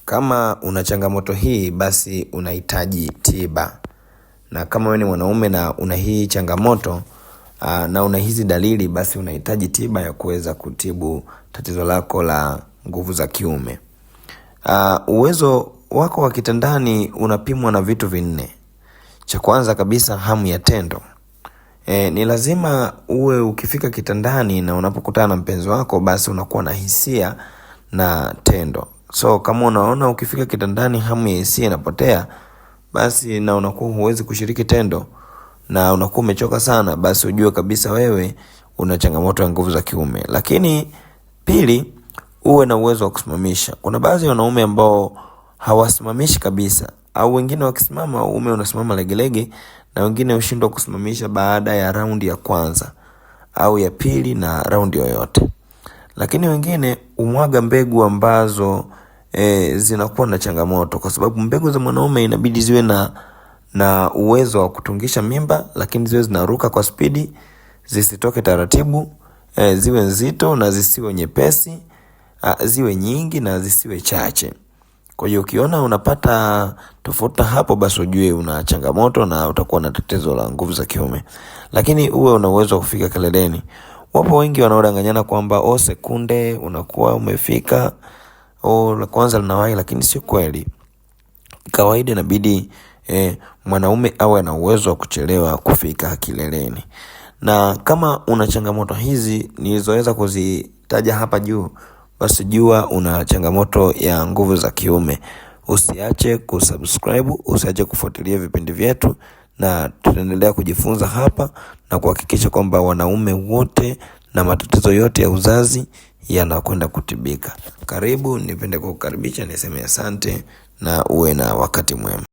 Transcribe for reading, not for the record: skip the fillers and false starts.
Kama una changamoto hii basi unahitaji tiba. Na kama wewe ni mwanaume na una hii changamoto na una hizi dalili, basi unahitaji tiba ya kuweza kutibu tatizo lako la nguvu za kiume. Uwezo wako wa kitandani unapimwa na vitu vinne. Cha kwanza kabisa, hamu ya tendo. Ni lazima uwe ukifika kitandani na unapokutana na mpenzi wako basi unakuwa na hisia na tendo. So kama unaona ukifika kitandani hamu ya hisia inapotea, basi na unakuwa huwezi kushiriki tendo na unakuwa umechoka sana, basi ujue kabisa wewe una changamoto ya nguvu za kiume. Lakini pili, uwe na uwezo wa kusimamisha. Kuna baadhi ya wanaume ambao hawasimamishi kabisa, au wengine wakisimama uume unasimama legelege, na wengine hushindwa kusimamisha baada ya raundi ya kwanza au ya pili na raundi yoyote. Lakini wengine umwaga mbegu ambazo zinakuwa na changamoto, kwa sababu mbegu za mwanaume inabidi ziwe na uwezo wa kutungisha mimba, lakini ziwe zinaruka kwa spidi, zisitoke taratibu, ziwe nzito na zisiwe nyepesi, ziwe nyingi na zisiwe chache. Kwa hiyo ukiona unapata tofauti hapo, basi ujue una changamoto na utakuwa na tatizo la nguvu za kiume. Lakini uwe una uwezo wa kufika kileleni. Wapo wengi wanaodanganyana kwamba sekunde unakuwa umefika, la kwanza linawahi, lakini sio kweli. Kawaida inabidi mwanaume awe na uwezo wa kuchelewa kufika kileleni. Na kama una changamoto hizi nilizoweza kuzitaja hapa juu, basi jua una changamoto ya nguvu za kiume. Usiache kusubscribe, usiache kufuatilia vipindi vyetu, na tutaendelea kujifunza hapa na kuhakikisha kwamba wanaume wote na matatizo yote ya uzazi yanakwenda kutibika. Karibu, nipende kukukaribisha, niseme asante na uwe na wakati mwema.